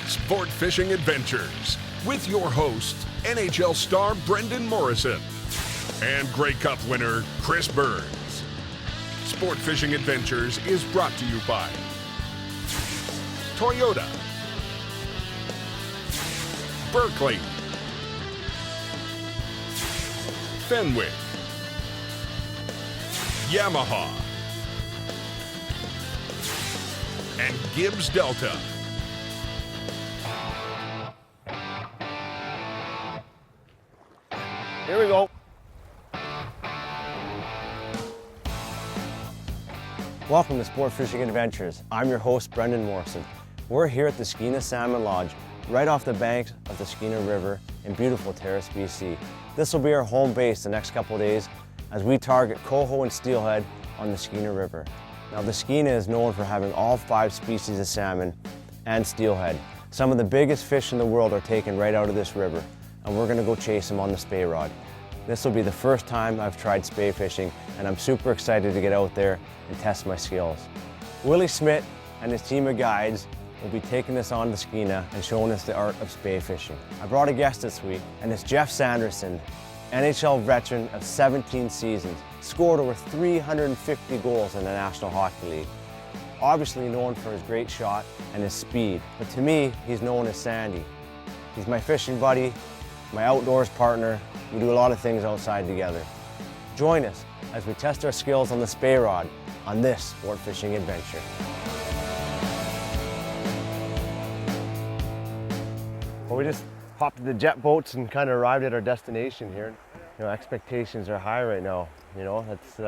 Sport Fishing Adventures with your host, NHL star Brendan Morrison and Grey Cup winner Chris Burns. Sport Fishing Adventures is brought to you by Toyota, Berkeley, Fenwick, Yamaha, and Gibbs Delta. Here we go. Welcome to Sport Fishing Adventures. I'm your host, Brendan Morrison. We're here at the Skeena Salmon Lodge, right off the banks of the Skeena River in beautiful Terrace, BC. This will be our home base the next couple of days as we target coho and steelhead on the Skeena River. Now, the Skeena is known for having all 5 species of salmon and steelhead. Some of the biggest fish in the world are taken right out of this river, and we're gonna go chase them on the Spey rod. This will be the first time I've tried Spey fishing, and I'm super excited to get out there and test my skills. Willie Smith and his team of guides will be taking us on the Skeena and showing us the art of Spey fishing. I brought a guest this week, and it's Geoff Sanderson, NHL veteran of 17 seasons, scored over 350 goals in the National Hockey League. Obviously known for his great shot and his speed, but to me, he's known as Sandy. He's my fishing buddy, my outdoors partner. We do a lot of things outside together. Join us as we test our skills on the Spey rod on this sport fishing adventure. Well, we just hopped the jet boats and kind of arrived at our destination here. You know, expectations are high right now. You know, that's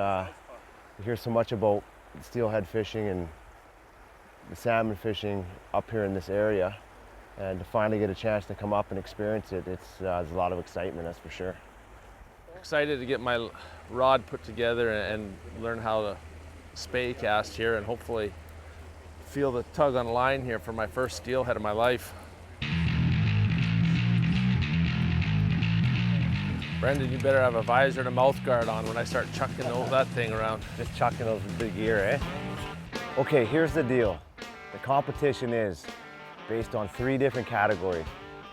you hear so much about steelhead fishing and the salmon fishing up here in this area, and to finally get a chance to come up and experience it, there's a lot of excitement, that's for sure. Excited to get my rod put together and learn how to Spey cast here, and hopefully feel the tug on line here for my first steelhead of my life. Brendan, you better have a visor and a mouth guard on when I start chucking that thing around. Just chucking those big gear, eh? Okay, here's the deal. The competition is based on 3 different categories.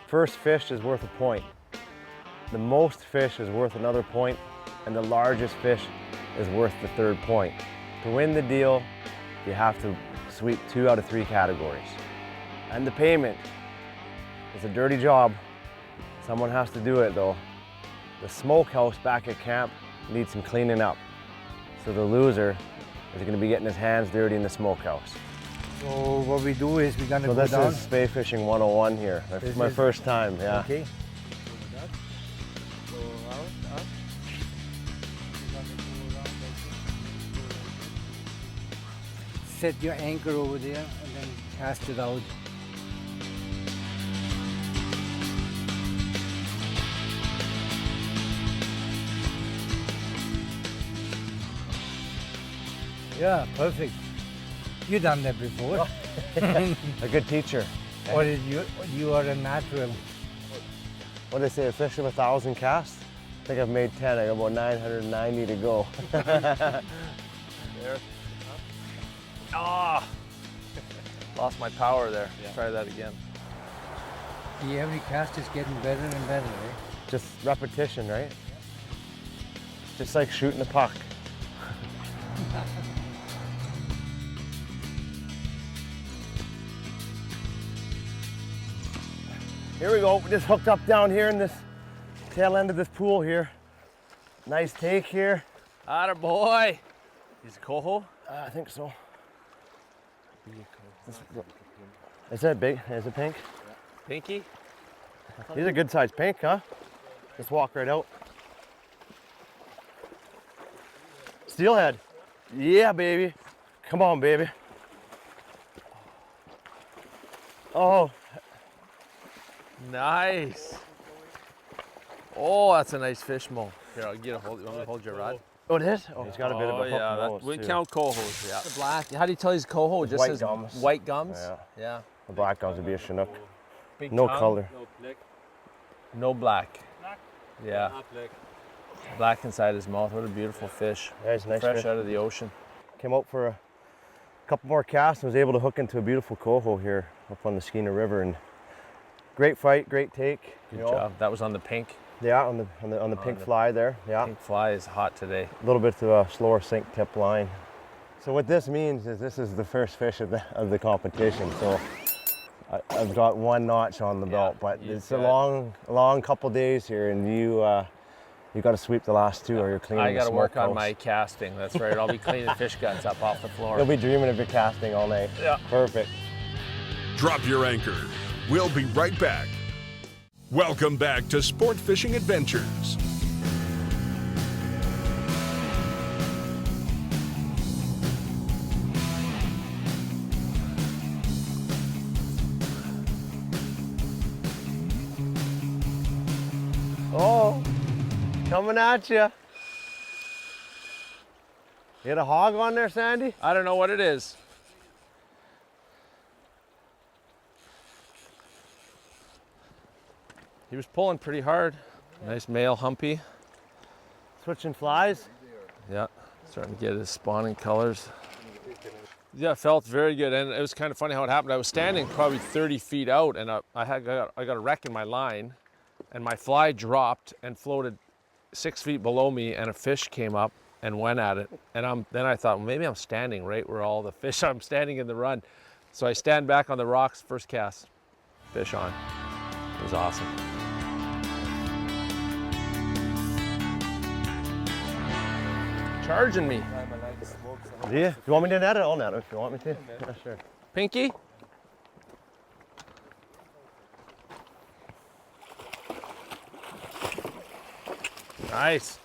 First fish is worth a point. The most fish is worth another point, and the largest fish is worth the 3rd point. To win the deal, you have to sweep 2 out of 3 categories. And the payment is a dirty job. Someone has to do it though. The smokehouse back at camp needs some cleaning up. So the loser is gonna be getting his hands dirty in the smokehouse. So what we do is we're gonna go this down. is Spey Fishing 101 here. This is my first time, yeah. Okay. Set your anchor over there and then cast it out. Yeah, perfect. You done that before. A good teacher. Or you are a natural. What did they say, a fish of 1,000 casts? I think I've made 10, I got about 990 to go. There. Ah! Lost my power there. Yeah. Try that again. Every cast is getting better and better, right? Just repetition, right? Just like shooting a puck. Here we go, we just hooked up down here in this tail end of this pool here. Nice take here. Atta boy! He's a coho? I think so. Is that big? Is it pink? Pinky? He's a good sized pink, huh? Just walk right out. Steelhead. Yeah, baby. Come on, baby. Oh. Nice. Oh, that's a nice fish mo. Here, I'll get a hold. You want me to hold your rod? Oh, it is? Oh, he's got a bit of a hook yeah, nose, we too. count cohos, yeah. The black, how do you tell he's coho? Just white says gums. White gums? Yeah. Yeah. The black gums would be a Chinook. Big No tongue. color. No black. Black? Yeah. Not black. Black inside his mouth. What a beautiful fish. Yeah, he's a nice Fresh fish. out of the ocean. Came out for a couple more casts and was able to hook into a beautiful coho here up on the Skeena River, and Great fight, great take. Good job. That was on the pink. Yeah, on the pink fly there. Yeah. Pink fly is hot today. A little bit to a slower sink tip line. So what this means is this is the first fish of the competition. So I've got one notch on the belt, but it's a long couple days here, and you got to sweep the last two, or you're cleaning. I got to work on house. my casting. That's right. I'll be cleaning fish guts up off the floor. You'll be dreaming of your casting all night. Yeah. Perfect. Drop your anchor. We'll be right back. Welcome back to Sport Fishing Adventures. Oh, coming at you. You had a hog on there, Sandy? I don't know what it is. He was pulling pretty hard. Nice male humpy. Switching flies? Yeah, starting to get his spawning colors. Yeah, felt very good, and it was kind of funny how it happened. I was standing probably 30 feet out, and I got a wreck in my line, and my fly dropped and floated 6 feet below me, and a fish came up and went at it. And then I thought, well, maybe I'm standing right where all the fish. I'm standing in the run, so I stand back on the rocks. First cast, fish on. It was awesome. Charging me. Yeah. You want me to net it? I'll net it if you want me to. Yeah, sure. Pinky? Nice.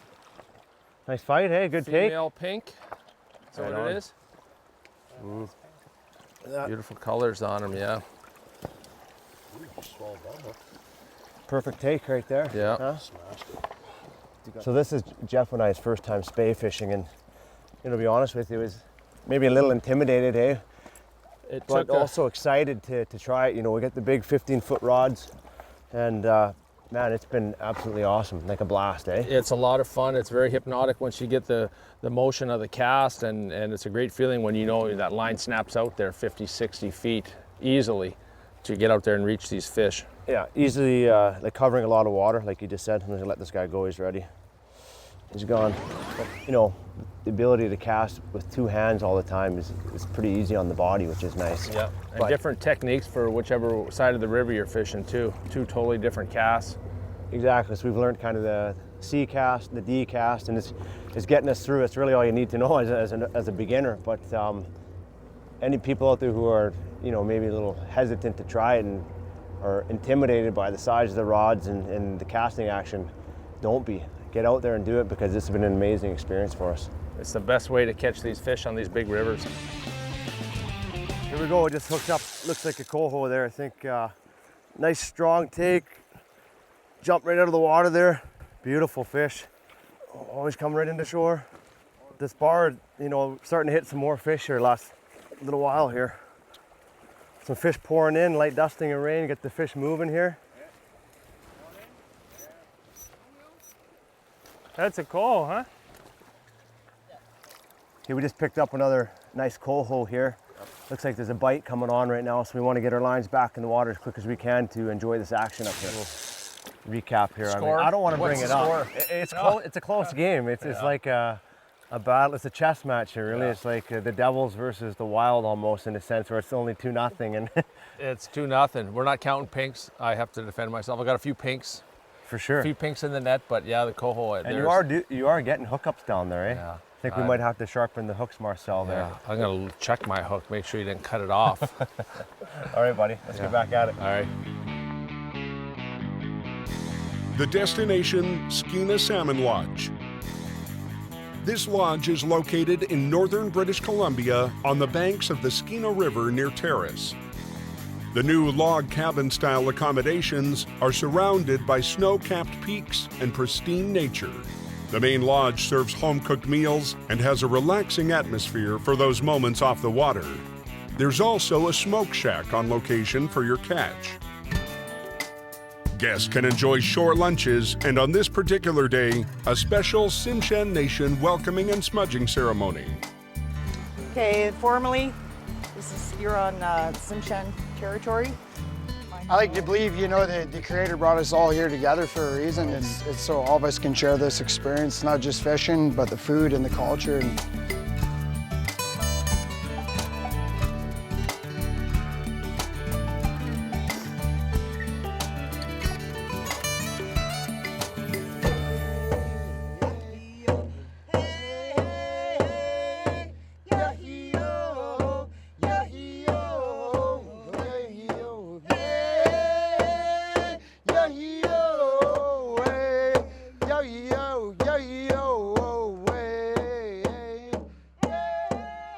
Nice fight, hey? Good take. Female pink. Is that Right what on. it is? Beautiful colors on them, yeah. Perfect take right there. Yeah. Huh? So this is Geoff and I's first time spey fishing, and to be honest with you, it was maybe a little intimidated, eh? It But took also excited to try it. We get the big 15-foot rods, and man, it's been absolutely awesome, like a blast, eh? it's a lot of fun. It's very hypnotic once you get the motion of the cast, and it's a great feeling when you know that line snaps out there 50, 60 feet easily to get out there and reach these fish. Yeah, easily like covering a lot of water, like you just said. I'm gonna let this guy go, he's ready. He's gone. But, the ability to cast with two hands all the time is pretty easy on the body, which is nice. Yeah, and But- different techniques for whichever side of the river you're fishing too. Two totally different casts. Exactly, so we've learned kind of the C cast, the D cast, and it's getting us through. It's really all you need to know as a beginner. But any people out there who are, maybe a little hesitant to try it and are intimidated by the size of the rods and the casting action, don't be. Get out there and do it, because this has been an amazing experience for us. It's the best way to catch these fish on these big rivers. Here we go, just hooked up, looks like a coho there, I think. Nice strong take, jump right out of the water there. Beautiful fish, always come right into shore. This bar, starting to hit some more fish here last little while here. Some fish pouring in, light dusting and rain, get the fish moving here. That's a coho, huh? Okay, we just picked up another nice coho here. Looks like there's a bite coming on right now, so we want to get our lines back in the water as quick as we can to enjoy this action up here. Recap here. Score? I don't want to What's bring it the up. score? It's a close game. It's like a battle. It's a chess match here, really. Yeah. It's like the Devils versus the Wild almost, in a sense, where it's only 2-0. And It's 2-0. We're not counting pinks. I have to defend myself. I got a few pinks. for sure. A few pinks in the net, but yeah, the coho. And you are getting hookups down there, eh? Yeah. I think we might have to sharpen the hooks, Marcel, there. Yeah, I'm gonna check my hook, make sure you didn't cut it off. All right, buddy. Let's get back at it. All right. The destination, Skeena Salmon Lodge. This lodge is located in northern British Columbia on the banks of the Skeena River near Terrace. The new log cabin-style accommodations are surrounded by snow-capped peaks and pristine nature. The main lodge serves home-cooked meals and has a relaxing atmosphere for those moments off the water. There's also a smoke shack on location for your catch. Guests can enjoy shore lunches, and on this particular day, a special Tsimshian Nation welcoming and smudging ceremony. Okay, formally, you're on Tsimshian territory. My I like to believe, you know, the Creator brought us all here together for a reason. It's so all of us can share this experience, not just fishing, but the food and the culture.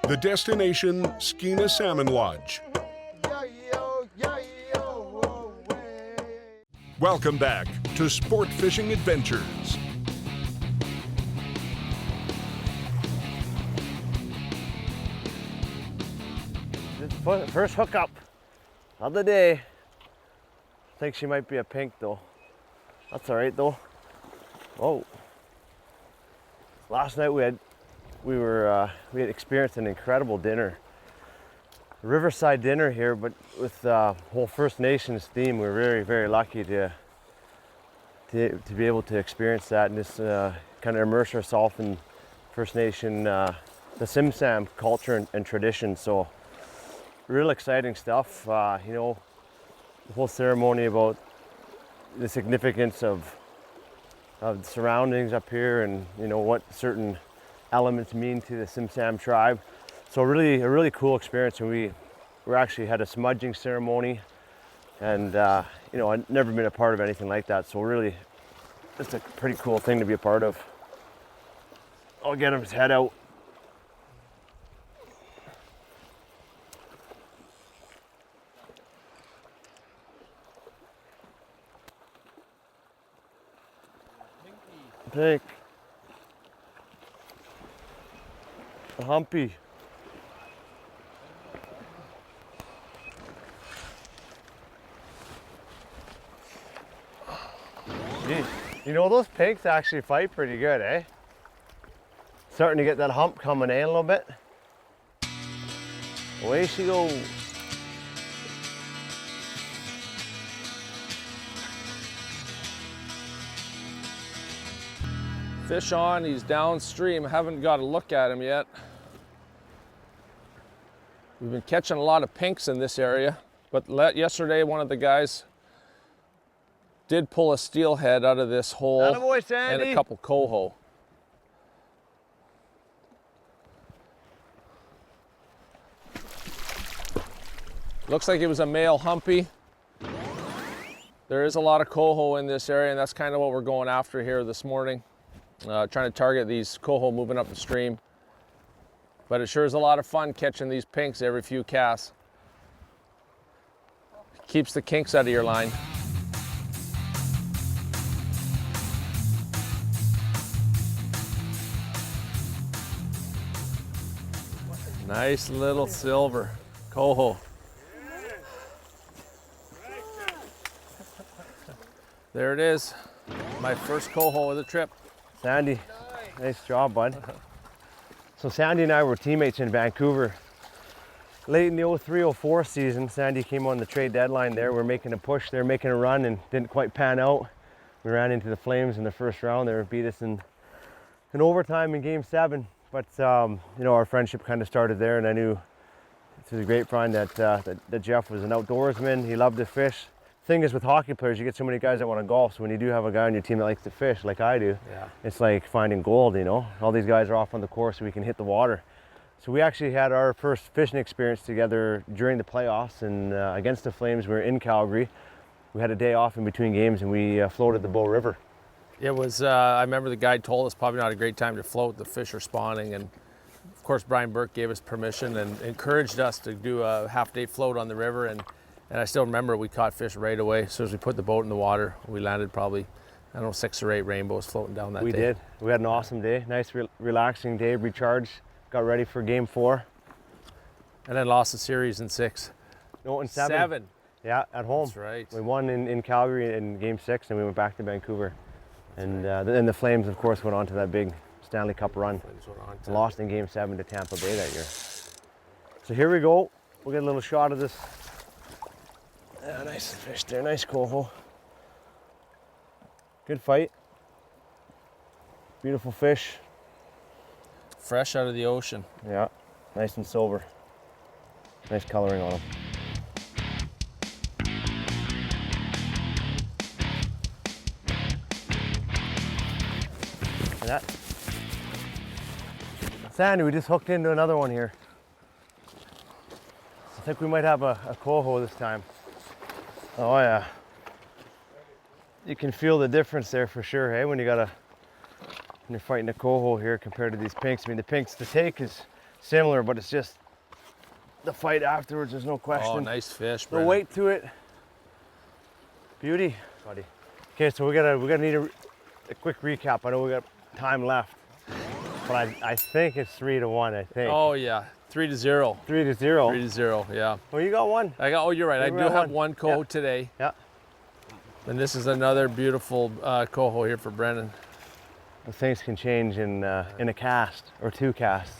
The destination, Skeena Salmon Lodge. Welcome back to Sport Fishing Adventures. First hookup of the day. I think she might be a pink though. That's all right though. Whoa. Last night we had experienced an incredible dinner. Riverside dinner here, but with whole First Nations theme. We're very, very lucky to be able to experience that and just kind of immerse ourselves in First Nation, the Simsam culture and tradition. So real exciting stuff. You know, the whole ceremony about the significance of the surroundings up here, and you know what certain elements mean to the Simsam tribe. So really a really cool experience. And we actually had a smudging ceremony, and you know, I'd never been a part of anything like that, so really just a pretty cool thing to be a part of. I'll get his head out. Pink. A humpy. Jeez. You know, those pinks actually fight pretty good, eh? Starting to get that hump coming in a little bit. Away she goes. Fish on, he's downstream. I haven't got a look at him yet. We've been catching a lot of pinks in this area, but yesterday one of the guys did pull a steelhead out of this hole. Attaboy, Sandy. And a couple coho. Looks like it was a male humpy. There is a lot of coho in this area, and that's kind of what we're going after here this morning. Trying to target these coho moving up the stream. But it sure is a lot of fun catching these pinks every few casts. Keeps the kinks out of your line. Nice little silver coho. There it is. My first coho of the trip. Sandy, nice job, bud. So Sandy and I were teammates in Vancouver. Late in the 03-04 season, Sandy came on the trade deadline there. We were making a push there, making a run, and didn't quite pan out. We ran into the Flames in the first round. They beat us in overtime in Game 7. But you know, our friendship kind of started there, and I knew through the grapevine that Geoff was an outdoorsman. He loved to fish. Thing is, with hockey players, you get so many guys that want to golf. So when you do have a guy on your team that likes to fish, like I do, yeah, it's like finding gold. You know, all these guys are off on the course, so we can hit the water. So we actually had our first fishing experience together during the playoffs, and against the Flames. We were in Calgary. We had a day off in between games, and we floated the Bow River. It was. I remember the guide told us probably not a great time to float. The fish are spawning, and of course Brian Burke gave us permission and encouraged us to do a half-day float on the river. And I still remember we caught fish right away. As soon as we put the boat in the water, we landed probably, I don't know, 6 or 8 rainbows floating down that day. We did. We had an awesome day. Nice, relaxing day. Recharged. Got ready for Game 4. And then lost the series in 6. No, in 7. Yeah, at home. That's right. We won in Calgary in Game 6, and we went back to Vancouver. And then the Flames, of course, went on to that big Stanley Cup run. Lost in Game 7 to Tampa Bay that year. So here we go. We'll get a little shot of this Yeah, nice fish there, nice coho. Good fight. Beautiful fish. Fresh out of the ocean. Yeah, nice and silver. Nice coloring on them. And that. Sandy, we just hooked into another one here. I think we might have a coho this time. Oh yeah. You can feel the difference there for sure, hey, when you're fighting a coho here compared to these pinks. I mean, the pinks, the take is similar, but it's just the fight afterwards, there's no question. Oh, nice fish, The Brendan. weight to it. Beauty, buddy. Okay, so we gotta need a quick recap. I know we got time left, but I think it's 3-1, I think. Oh yeah, 3-0. 3-0. 3-0, yeah. Well, you got one. Oh, you're right. I We do got have one coho Yeah. today. Yeah. And this is another beautiful coho here for Brendan. Things can change in a cast or 2 casts.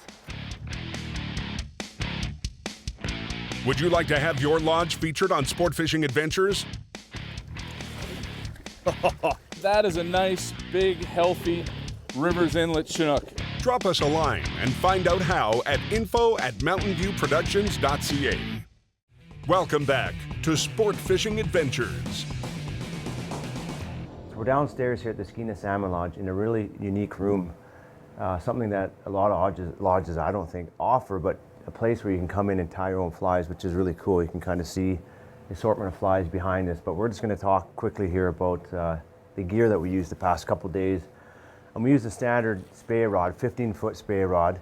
Would you like to have your lodge featured on Sportfishing Adventures? That is a nice, big, healthy Rivers Inlet Chinook. Drop us a line and find out how at info@mountainviewproductions.ca. Welcome back to Sportfishing Adventures. So we're downstairs here at the Skeena Salmon Lodge in a really unique room. Something that a lot of lodges I don't think offer, but a place where you can come in and tie your own flies, which is really cool. You can kind of see the assortment of flies behind us. But we're just going to talk quickly here about the gear that we used the past couple days. And we used a standard Spey rod, 15-foot Spey rod,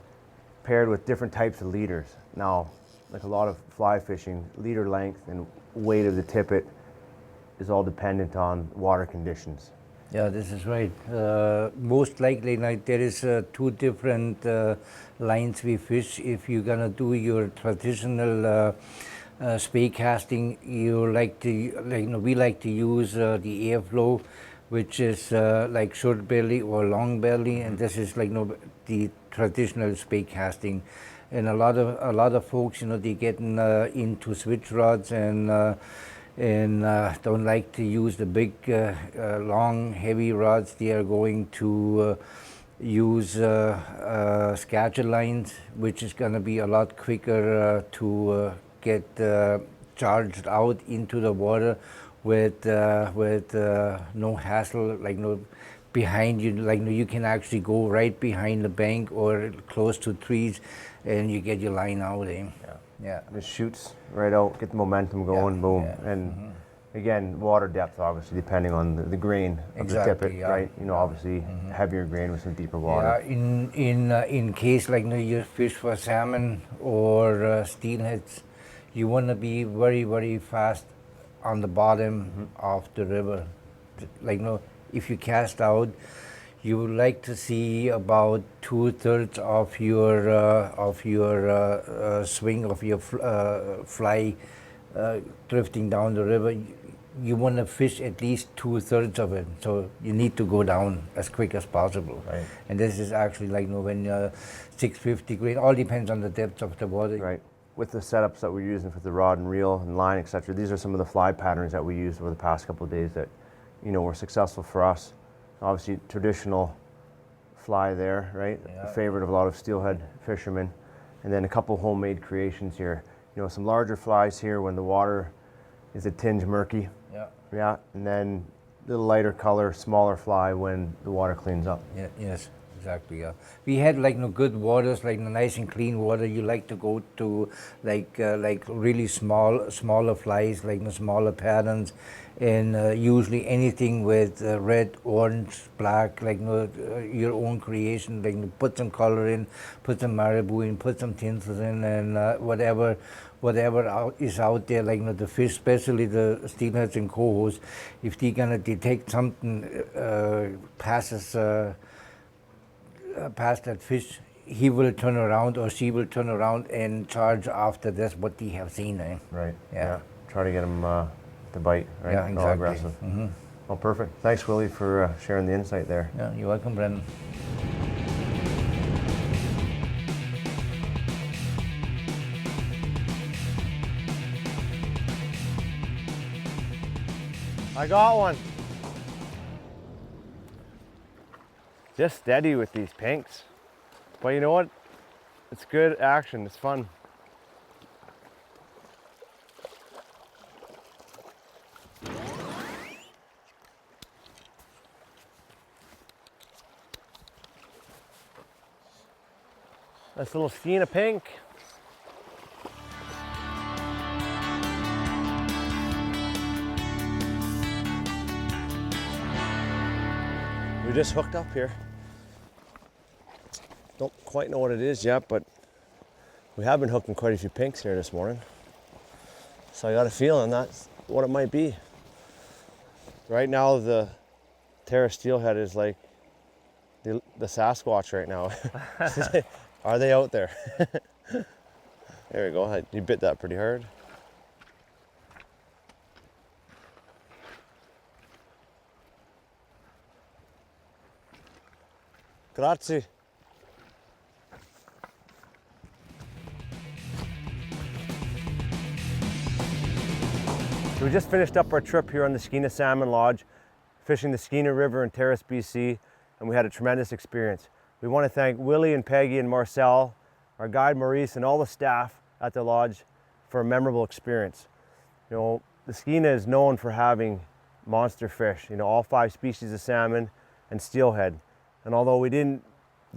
paired with different types of leaders. Now, like a lot of fly fishing, leader length and weight of the tippet is all dependent on water conditions. Yeah, this is right. Most likely, like there is 2 different lines we fish. If you're gonna do your traditional Spey casting, we like to use the airflow, which is like short belly or long belly, and this is like the traditional Spey casting. And a lot of folks, they getting into switch rods and don't like to use the big, long, heavy rods. They are going to use scatter lines, which is going to be a lot quicker to get charged out into the water with no hassle, like no behind you, like you can actually go right behind the bank or close to trees, and you get your line out. Yeah. Just shoots right out, get the momentum going, boom. Yeah. And again, water depth obviously depending on the grain of the tippet, yeah. right? Obviously heavier grain with some deeper water. Yeah, in case like you fish for salmon or steelheads, you want to be very, very fast on the bottom of the river. Like if you cast out, you would like to see about 2/3 of your swing of your fly drifting down the river. You want to fish at least 2/3 of it, so you need to go down as quick as possible. Right. And this is actually like when 650 grain. All depends on the depth of the water. Right. With the setups that we're using for the rod and reel and line, etc., these are some of the fly patterns that we used over the past couple of days that were successful for us. Obviously, traditional fly there, right? Yeah. The favorite of a lot of steelhead fishermen. And then a couple homemade creations here. Some larger flies here when the water is a tinge murky. Yeah. Yeah. And then a little lighter color, smaller fly when the water cleans up. Yeah, yes, exactly. Yeah, we had good waters, like nice and clean water. You like to go to like really smaller flies, like smaller patterns, and usually anything with red, orange, black, like your own creation. Like put some color in, put some marabou in, put some tinsels in, and whatever is out there, like the fish, especially the steelheads and cohos, if they're gonna detect something past that fish, he will turn around or she will turn around and charge after that's what they have seen. Right. Yeah. Try to get them to bite, right? Yeah, All exactly. aggressive. Well, perfect. Thanks, Willie, for sharing the insight there. Yeah, you're welcome, Brendan. I got one. Just steady with these pinks. But you know what? It's good action, it's fun. Nice little Skeena pink. We just hooked up here. Don't quite know what it is yet, but we have been hooking quite a few pinks here this morning. So I got a feeling that's what it might be. Right now the Terra Steelhead is like the Sasquatch right now. Are they out there? There we go. You bit that pretty hard. Grazie. So we just finished up our trip here on the Skeena Salmon Lodge, fishing the Skeena River in Terrace, BC, and we had a tremendous experience. We want to thank Willie and Peggy and Marcel, our guide Maurice, and all the staff at the lodge for a memorable experience. You know, the Skeena is known for having monster fish, you know, all 5 species of salmon and steelhead. And although we didn't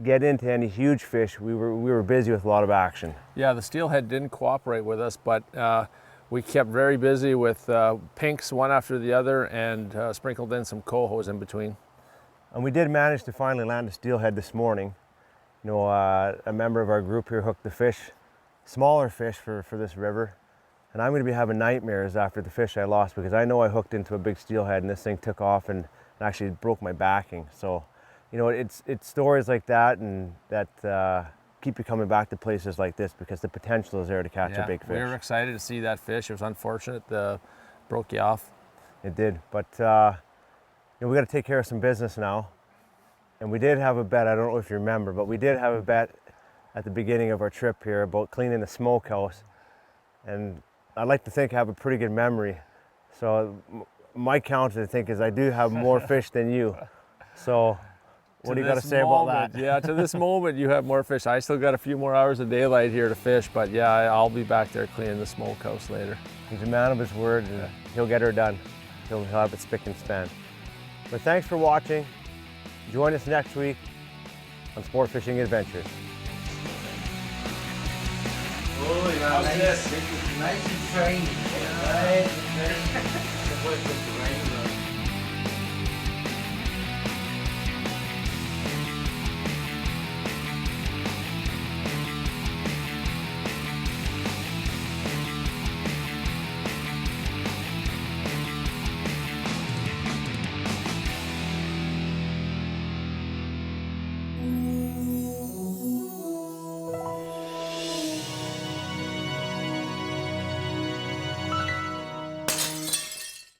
get into any huge fish, we were busy with a lot of action. Yeah, the steelhead didn't cooperate with us, but we kept very busy with pinks one after the other and sprinkled in some cohos in between. And we did manage to finally land a steelhead this morning. You know, a member of our group here hooked the fish, smaller fish for this river. And I'm going to be having nightmares after the fish I lost, because I know I hooked into a big steelhead and this thing took off and actually broke my backing. So, you know, it's stories like that and that keep you coming back to places like this, because the potential is there to catch a big fish. We were excited to see that fish. It was unfortunate broke you off. It did, but you know, we got to take care of some business now. And we did have a bet, I don't know if you remember, but we did have a bet at the beginning of our trip here about cleaning the smokehouse. And I'd like to think I have a pretty good memory. So my count, I think, is I do have more fish than you. So what do you got to say about that? Yeah, to this moment, you have more fish. I still got a few more hours of daylight here to fish, but yeah, I'll be back there cleaning the smokehouse later. He's a man of his word, and he'll get her done. He'll have it spick and span. But thanks for watching. Join us next week on Sport Fishing Adventures. Oh, yeah, nice and shiny. Right.